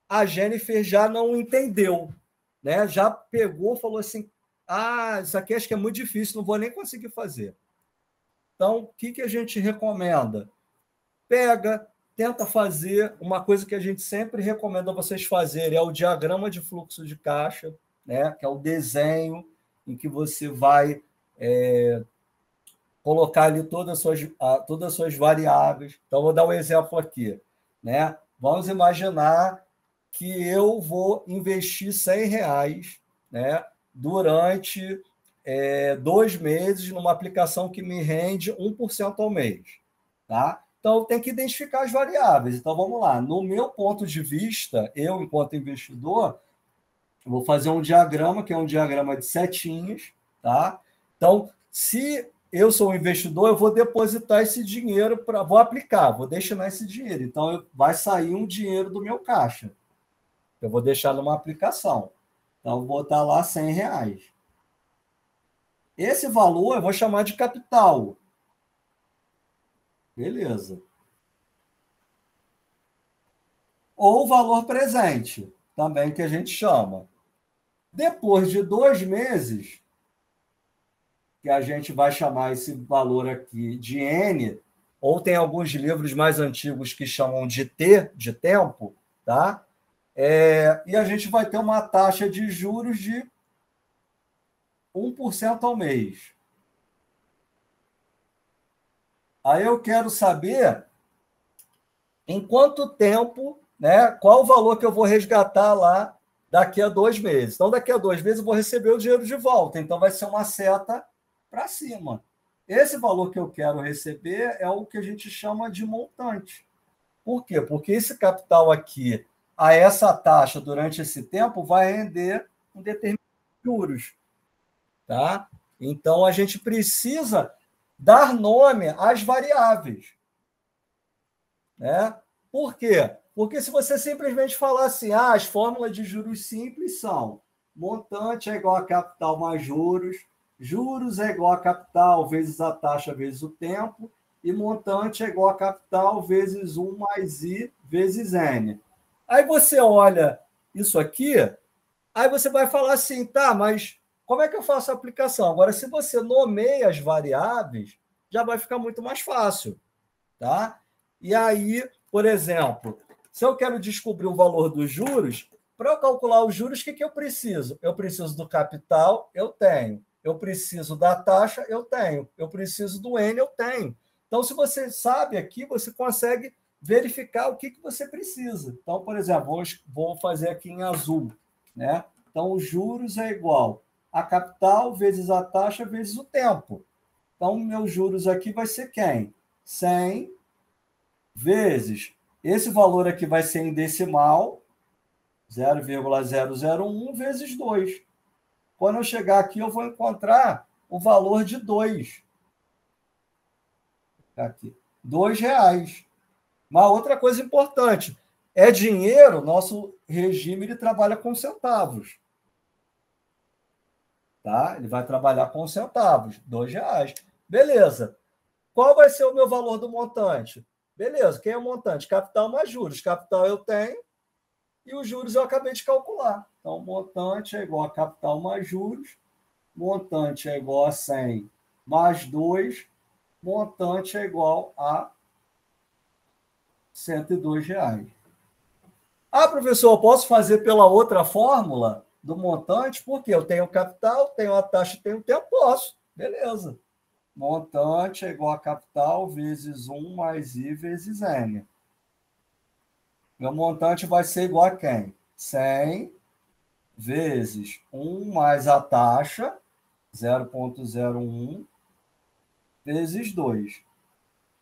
a Jennifer já não entendeu, né? Já pegou, falou assim, isso aqui acho que é muito difícil, não vou nem conseguir fazer. Então, o que a gente recomenda? Tenta fazer uma coisa que a gente sempre recomenda vocês fazerem, é o diagrama de fluxo de caixa, né? Que é o desenho em que você vai colocar ali todas as suas variáveis. Então, vou dar um exemplo aqui, né? Vamos imaginar que eu vou investir R$100, né, durante 2 meses numa aplicação que me rende 1% ao mês. Tá? Então, eu tenho que identificar as variáveis. Então, vamos lá. No meu ponto de vista, eu, enquanto investidor, vou fazer um diagrama, que é um diagrama de setinhas. Tá? Então, se eu sou um investidor, eu vou depositar esse dinheiro, vou aplicar, vou destinar esse dinheiro. Então, vai sair um dinheiro do meu caixa. Eu vou deixar numa aplicação. Então, vou botar lá R$100. Esse valor eu vou chamar de capital. Beleza. Ou valor presente, também que a gente chama. Depois de 2 meses, que a gente vai chamar esse valor aqui de N, ou tem alguns livros mais antigos que chamam de T, de tempo, tá? E a gente vai ter uma taxa de juros de 1% ao mês. Aí eu quero saber em quanto tempo, né, qual o valor que eu vou resgatar lá daqui a 2 meses. Então, daqui a 2 meses eu vou receber o dinheiro de volta. Então, vai ser uma seta para cima. Esse valor que eu quero receber é o que a gente chama de montante. Por quê? Porque esse capital aqui, a essa taxa durante esse tempo, vai render um determinado juros. Tá? Então, a gente precisa dar nome às variáveis. Né? Por quê? Porque se você simplesmente falar assim, as fórmulas de juros simples são montante é igual a capital mais juros, juros é igual a capital vezes a taxa vezes o tempo, e montante é igual a capital vezes 1 mais I vezes N. Aí você olha isso aqui, aí você vai falar assim, tá, mas como é que eu faço a aplicação? Agora, se você nomeia as variáveis, já vai ficar muito mais fácil. Tá? E aí, por exemplo, se eu quero descobrir o valor dos juros, para eu calcular os juros, o que eu preciso? Eu preciso do capital, eu tenho. Eu preciso da taxa, eu tenho. Eu preciso do N, eu tenho. Então, se você sabe aqui, você consegue verificar o que você precisa. Então, por exemplo, vou fazer aqui em azul, né? Então, os juros é igual a capital vezes a taxa vezes o tempo. Então, meus juros aqui vai ser quem? 100 vezes... Esse valor aqui vai ser em decimal, 0,001 vezes 2. Quando eu chegar aqui, eu vou encontrar o valor de 2. Aqui, R$2. Uma outra coisa importante, é dinheiro, nosso regime ele trabalha com centavos. Tá? Ele vai trabalhar com centavos, R$2. Beleza. Qual vai ser o meu valor do montante? Beleza, quem é o montante? Capital mais juros. Capital eu tenho e os juros eu acabei de calcular. Então, montante é igual a capital mais juros, montante é igual a 100 mais 2, montante é igual a R$102. Ah, professor, eu posso fazer pela outra fórmula do montante? Porque eu tenho capital, tenho a taxa, tenho o tempo, posso. Beleza. Montante é igual a capital vezes 1 mais I vezes N. Meu montante vai ser igual a quem? 100 vezes 1 mais a taxa, 0,01, vezes 2.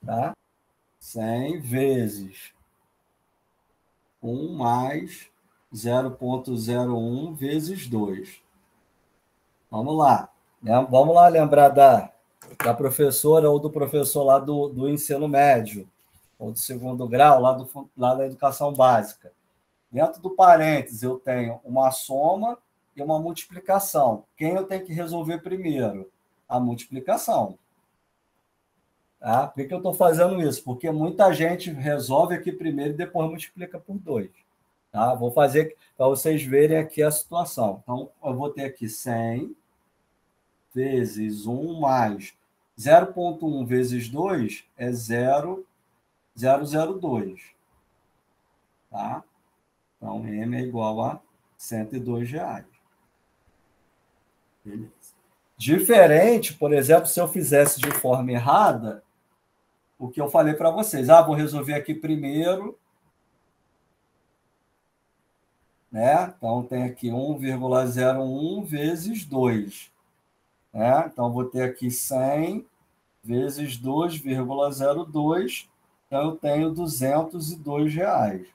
Tá? 100 vezes 1 mais 0,01 vezes 2. Vamos lá. Vamos lá lembrar da professora ou do professor lá do ensino médio, ou do segundo grau, lá da educação básica. Dentro do parênteses, eu tenho uma soma e uma multiplicação. Quem eu tenho que resolver primeiro? A multiplicação. Tá? Por que eu estou fazendo isso? Porque muita gente resolve aqui primeiro e depois multiplica por 2. Tá? Vou fazer para vocês verem aqui a situação. Então, eu vou ter aqui 100 vezes 1 mais 0,1 vezes 2 é 0,002. Tá? Então, M é igual a R$102. Beleza. Diferente, por exemplo, se eu fizesse de forma errada, o que eu falei para vocês. Vou resolver aqui primeiro. Né? Então, tem aqui 1,01 vezes 2. Né? Então, vou ter aqui 100 vezes 2,02. Então, eu tenho R$202.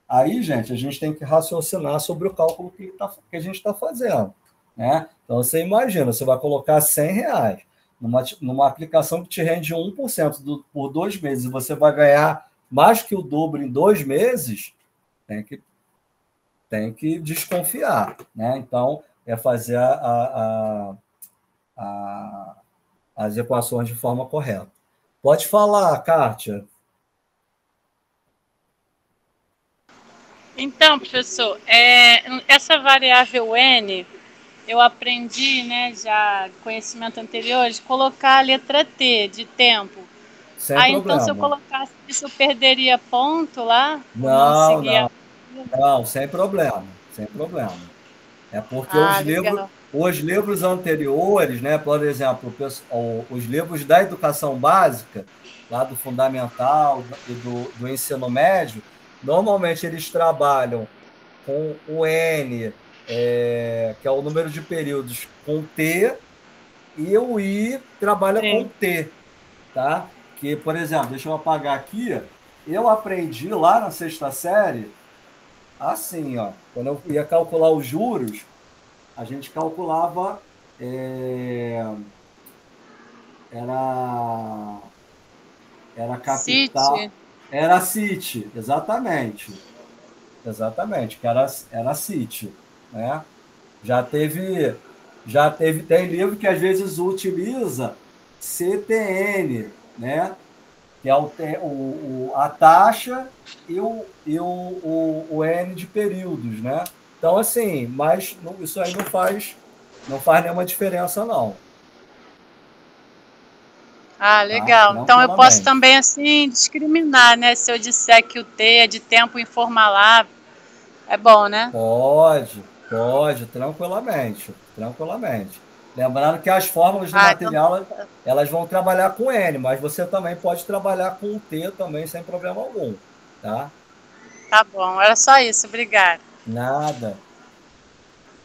Aí, gente, a gente tem que raciocinar sobre o cálculo que a gente está fazendo. Né? Então, você imagina, você vai colocar R$100 numa aplicação que te rende 1% por 2 meses, e você vai ganhar mais que o dobro em 2 meses, tem que desconfiar. Né? Então, é fazer as equações de forma correta. Pode falar, Kátia. Então, professor, essa variável N, eu aprendi, né, já conhecimento anterior, de colocar a letra T, de tempo. Sem problema. Então, se eu colocasse isso, eu perderia ponto lá? Não, sem problema. Sem problema. É porque os livros anteriores, né, por exemplo, os livros da educação básica, lá do fundamental e do ensino médio, normalmente eles trabalham com o N, que é o número de períodos, com T, e o I trabalha com T. Tá? Que, por exemplo, deixa eu apagar aqui, eu aprendi lá na 6ª série, assim, ó, quando eu ia calcular os juros, a gente calculava, era capital... CIT. Era CIT, exatamente, que era CIT, né? Tem livro que às vezes utiliza CTN, né? Que é a taxa e o N de períodos, né? Então, assim, mas isso aí não faz nenhuma diferença, não. Legal. Tá? Então, eu posso também, assim, discriminar, né? Se eu disser que o T é de tempo informal, é bom, né? Pode, tranquilamente. Lembrando que as fórmulas do material, elas vão trabalhar com N, mas você também pode trabalhar com T também, sem problema algum, tá? Tá bom, era só isso, obrigada. Nada.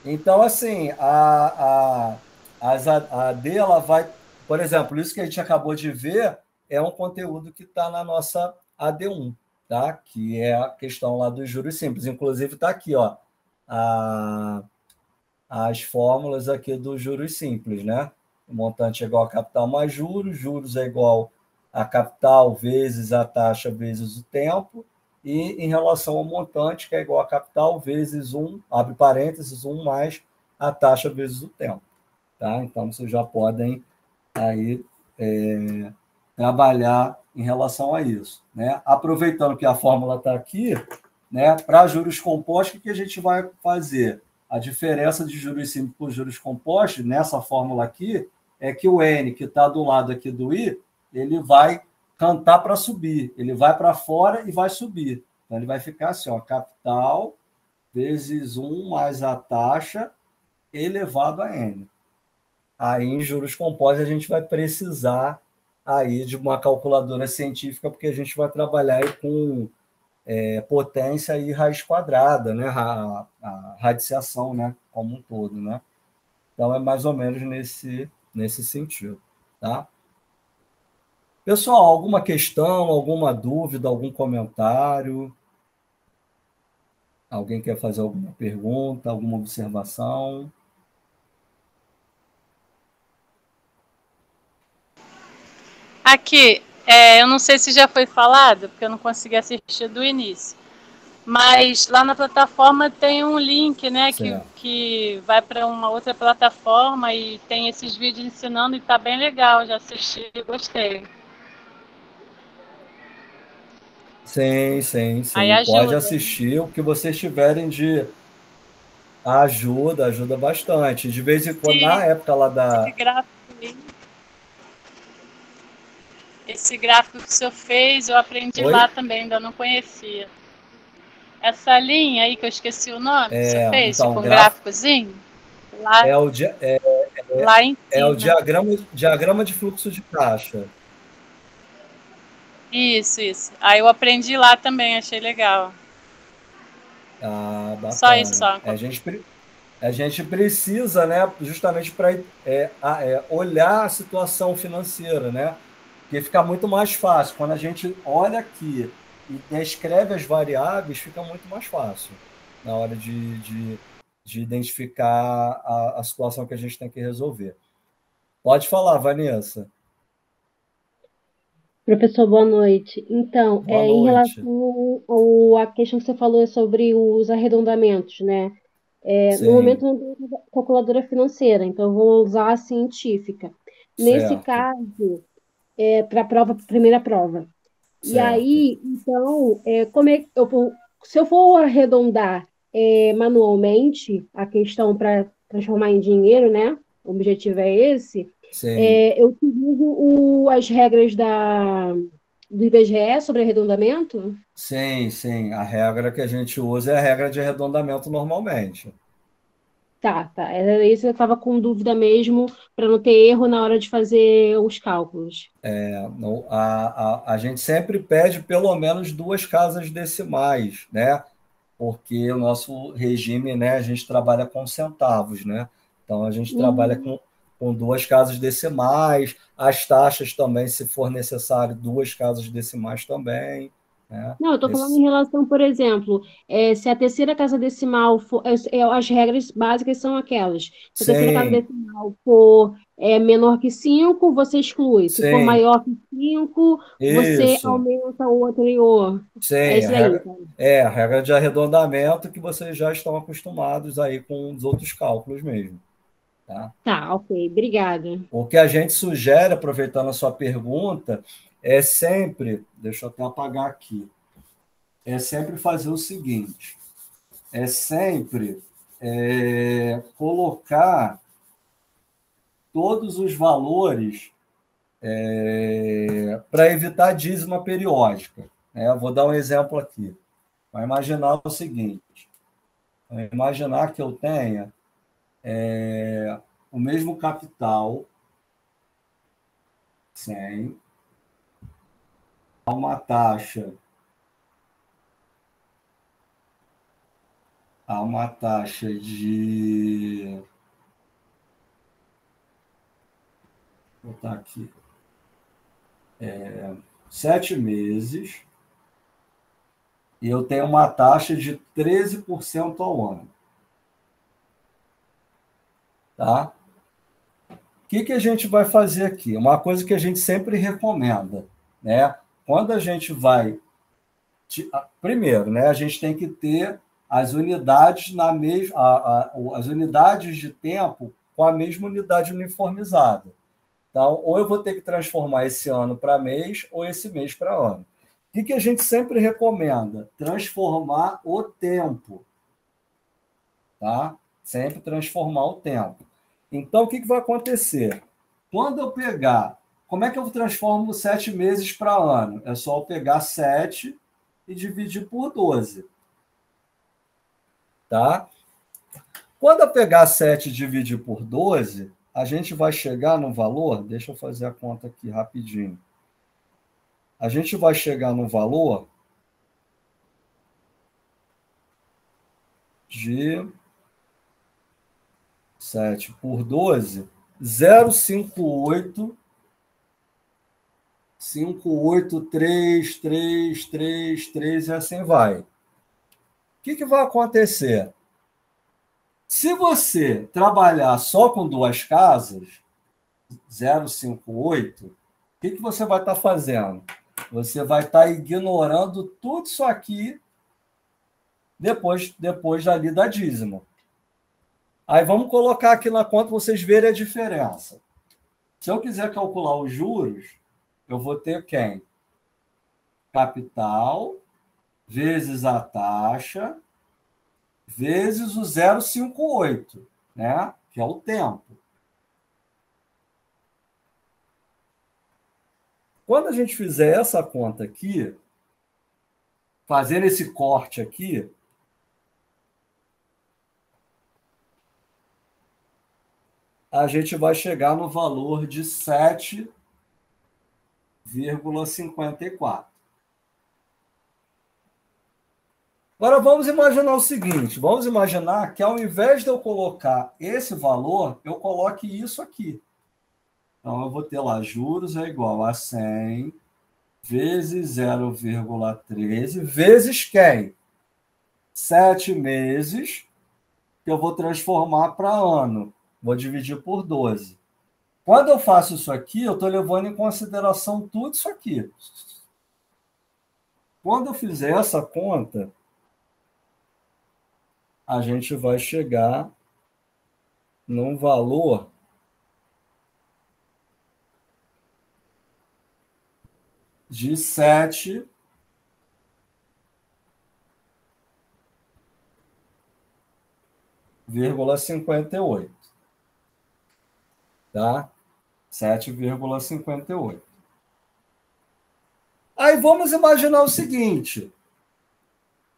Então, assim, a AD, ela vai... Por exemplo, isso que a gente acabou de ver é um conteúdo que está na nossa AD1, tá? Que é a questão lá dos juros simples. Inclusive, está aqui, ó, as fórmulas aqui dos juros simples, né? O montante é igual a capital mais juros, juros é igual a capital vezes a taxa vezes o tempo, e em relação ao montante, que é igual a capital vezes 1, abre parênteses, 1 mais a taxa vezes o tempo. Tá? Então, vocês já podem aí, trabalhar em relação a isso. Né? Aproveitando que a fórmula está aqui, né, para juros compostos, o que a gente vai fazer? A diferença de juros simples por juros compostos, nessa fórmula aqui, é que o N, que está do lado aqui do I, ele vai cantar para subir. Ele vai para fora e vai subir. Então, ele vai ficar assim, ó, capital vezes 1 mais a taxa elevado a N. Aí, em juros compostos, a gente vai precisar aí de uma calculadora científica, porque a gente vai trabalhar aí com potência e raiz quadrada, né? A radiciação, né? Como um todo, né? Então, é mais ou menos nesse sentido, tá? Pessoal, alguma questão, alguma dúvida, algum comentário? Alguém quer fazer alguma pergunta, alguma observação? Aqui, eu não sei se já foi falado, porque eu não consegui assistir do início, mas lá na plataforma tem um link, né, que vai para uma outra plataforma e tem esses vídeos ensinando e tá bem legal, já assisti, gostei. Sim, sim, sim. Aí ajuda. Pode assistir o que vocês tiverem de ajuda bastante. De vez em quando, na época lá da... Esse gráfico que o senhor fez, eu aprendi lá também, ainda não conhecia. Essa linha aí, que eu esqueci o nome, que o senhor fez, então, tipo um gráficozinho, lá, lá em cima. É o diagrama de fluxo de caixa. Isso. Aí eu aprendi lá também, achei legal. Ah, bacana. Só isso, só. A gente precisa, né, justamente para olhar a situação financeira, né? Porque fica muito mais fácil. Quando a gente olha aqui e descreve as variáveis, fica muito mais fácil na hora de identificar a situação que a gente tem que resolver. Pode falar, Vanessa. Professor, boa noite. Então, boa noite. Em relação à questão que você falou sobre os arredondamentos, né? No momento não tem calculadora financeira, então eu vou usar a científica. Nesse caso, para a primeira prova. Certo. E aí, então, se eu for arredondar manualmente a questão para transformar em dinheiro, né? O objetivo é esse. Eu utilizo as regras do IBGE sobre arredondamento? Sim. A regra que a gente usa é a regra de arredondamento normalmente. Tá. Era isso que eu estava com dúvida mesmo, para não ter erro na hora de fazer os cálculos. A gente sempre pede pelo menos 2 casas decimais, né? Porque o nosso regime, né, a gente trabalha com centavos, né? Então, a gente trabalha com 2 casas decimais, as taxas também, se for necessário, 2 casas decimais também. Né? Não, eu estou falando em relação, por exemplo, se a terceira casa decimal for... as regras básicas são aquelas. Se a terceira casa decimal for menor que 5, você exclui. Se for maior que 5, você aumenta o anterior. Sim, é isso aí. A regra de arredondamento que vocês já estão acostumados aí com os outros cálculos mesmo. Tá, ok, obrigada. O que a gente sugere, aproveitando a sua pergunta, é sempre, deixa eu até apagar aqui, é sempre fazer o seguinte, é sempre colocar todos os valores para evitar a dízima periódica. Eu vou dar um exemplo aqui. Vai imaginar o seguinte, vai imaginar que eu tenha o mesmo capital, 100, a uma taxa de... Vou botar aqui. 7 meses, e eu tenho uma taxa de 13% ao ano. Tá? O que a gente vai fazer aqui? Uma coisa que a gente sempre recomenda, né? Quando a gente vai... Primeiro, né, a gente tem que ter as unidades na mesma... as unidades de tempo com a mesma unidade uniformizada. Então, ou eu vou ter que transformar esse ano para mês, ou esse mês para ano. O que a gente sempre recomenda? Transformar o tempo. Tá? Sempre transformar o tempo. Então, o que vai acontecer? Quando eu pegar... Como é que eu transformo 7 meses para ano? É só eu pegar 7 e dividir por 12. Tá? Quando eu pegar 7 e dividir por 12... a gente vai chegar no valor, deixa eu fazer a conta aqui rapidinho. A gente vai chegar no valor de 7 por 12, 0,58, 58333 e assim vai. O que vai acontecer? Se você trabalhar só com 2 casas, 0,58, o que você vai estar fazendo? Você vai estar ignorando tudo isso aqui depois dali da dízima. Aí vamos colocar aqui na conta para vocês verem a diferença. Se eu quiser calcular os juros, eu vou ter quem? Capital vezes a taxa vezes o 0,58, né? Que é o tempo. Quando a gente fizer essa conta aqui, fazendo esse corte aqui, a gente vai chegar no valor de 7,54. Agora, vamos imaginar o seguinte. Vamos imaginar que, ao invés de eu colocar esse valor, eu coloque isso aqui. Então, eu vou ter lá, juros é igual a 100 vezes 0,13 vezes quem? 7 meses, que eu vou transformar para ano. Vou dividir por 12. Quando eu faço isso aqui, eu estou levando em consideração tudo isso aqui. Quando eu fizer essa conta, a gente vai chegar num valor de 7,58. Tá? 7,58. Aí vamos imaginar o seguinte.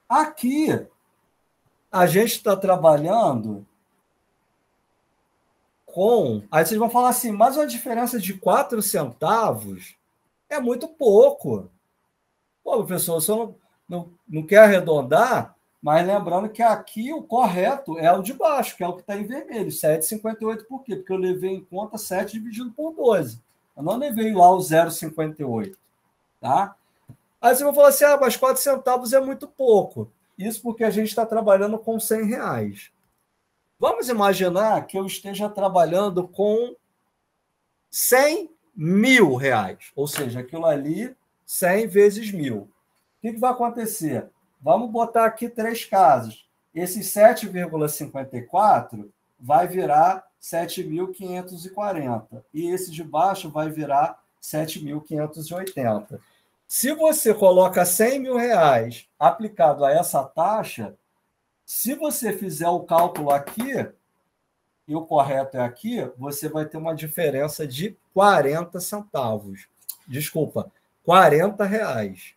Aqui, a gente está trabalhando com... Aí vocês vão falar assim, mas uma diferença de 4 centavos é muito pouco. Pô, professor, você não quer arredondar? Mas lembrando que aqui o correto é o de baixo, que é o que está em vermelho, 7,58. Por quê? Porque eu levei em conta 7 dividido por 12. Eu não levei lá o 0,58. Tá? Aí você vai falar assim, mas 4 centavos é muito pouco. Isso porque a gente está trabalhando com R$100. Vamos imaginar que eu esteja trabalhando com 100 mil reais. Ou seja, aquilo ali, 100 vezes 1.000. O que vai acontecer? Vamos botar aqui 3 casos. Esse 7,54 vai virar 7.540. E esse de baixo vai virar 7.580. Se você coloca 100 mil reais aplicado a essa taxa, se você fizer o cálculo aqui, e o correto é aqui, você vai ter uma diferença de 40 centavos. Desculpa, R$40.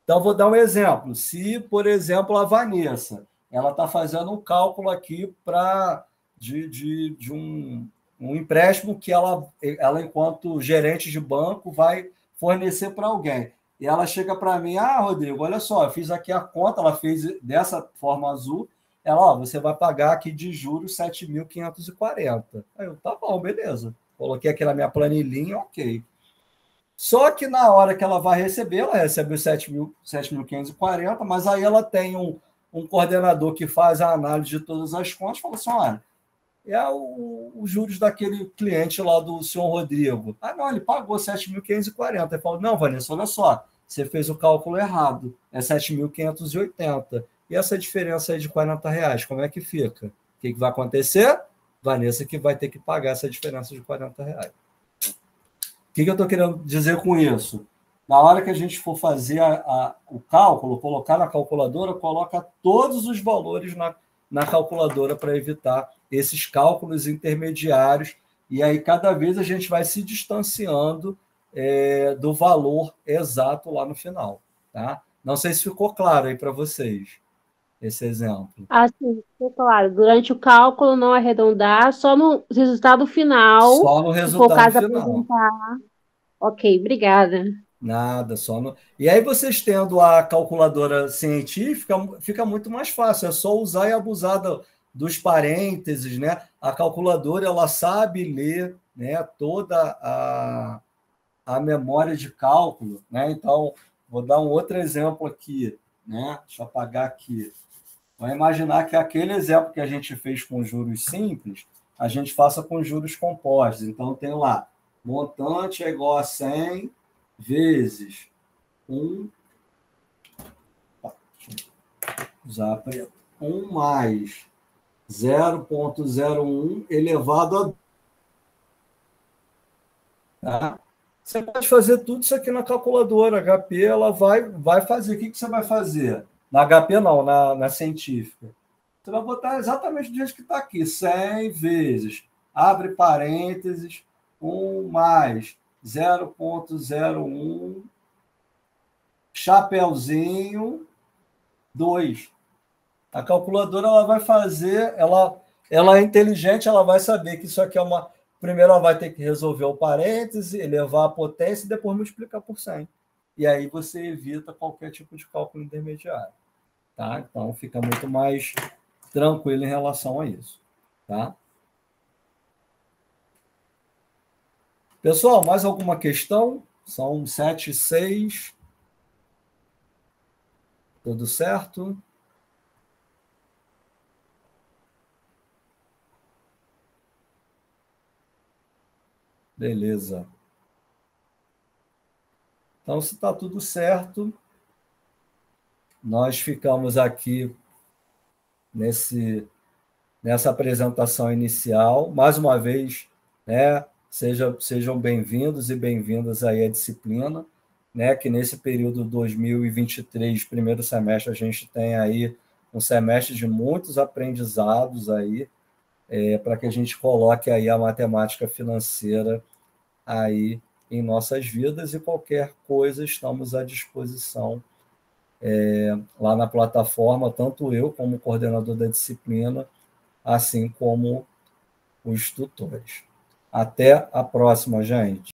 Então, vou dar um exemplo. Se, por exemplo, a Vanessa ela está fazendo um cálculo aqui de um empréstimo que ela, enquanto gerente de banco, vai fornecer para alguém. E ela chega para mim, Rodrigo, olha só, eu fiz aqui a conta, ela fez dessa forma azul, ela, você vai pagar aqui de juros 7.540. Aí eu, tá bom, beleza. Coloquei aqui na minha planilhinha, ok. Só que na hora que ela vai receber, ela recebe os 7.540, mas aí ela tem um coordenador que faz a análise de todas as contas e fala assim, olha, os juros daquele cliente lá do senhor Rodrigo. Não, ele pagou 7.540. Ele falou, não, Vanessa, olha só, você fez o cálculo errado, é 7.580. E essa diferença aí de R$40, como é que fica? O que vai acontecer? Vanessa que vai ter que pagar essa diferença de R$40. O que eu estou querendo dizer com isso? Na hora que a gente for fazer o cálculo, colocar na calculadora, coloca todos os valores na calculadora para evitar esses cálculos intermediários, e aí cada vez a gente vai se distanciando do valor exato lá no final. Tá? Não sei se ficou claro aí para vocês esse exemplo. Sim, ficou claro. Durante o cálculo, não arredondar, só no resultado final. Só no resultado final. Apresentar. Ok, obrigada. Nada, só no... E aí vocês tendo a calculadora científica, fica muito mais fácil, é só usar e abusar dos parênteses, né? A calculadora, ela sabe ler, né, toda a memória de cálculo, né? Então, vou dar um outro exemplo aqui, né? Deixa eu apagar aqui. Vamos imaginar que aquele exemplo que a gente fez com juros simples, a gente faça com juros compostos. Então, tem lá, montante é igual a 100 vezes 1 mais 0,01 elevado a... Tá? Você pode fazer tudo isso aqui na calculadora. HP, ela vai fazer. O que você vai fazer? Na HP, não, na científica. Você vai botar exatamente do jeito que está aqui. 100 vezes, abre parênteses, 1 mais 0,01, chapeuzinho, 2. A calculadora, ela vai fazer, ela é inteligente, ela vai saber que isso aqui é uma... Primeiro, ela vai ter que resolver o parêntese, elevar a potência e depois multiplicar por 100. E aí você evita qualquer tipo de cálculo intermediário. Tá? Então, fica muito mais tranquilo em relação a isso. Tá? Pessoal, mais alguma questão? São 7h06. Tudo certo? Beleza. Então, se está tudo certo, nós ficamos aqui nessa apresentação inicial. Mais uma vez, né, sejam bem-vindos e bem-vindas aí à disciplina, né, que nesse período 2023, primeiro semestre, a gente tem aí um semestre de muitos aprendizados aí, para que a gente coloque aí a matemática financeira aí em nossas vidas, e qualquer coisa estamos à disposição lá na plataforma, tanto eu como coordenador da disciplina, assim como os tutores. Até a próxima, gente.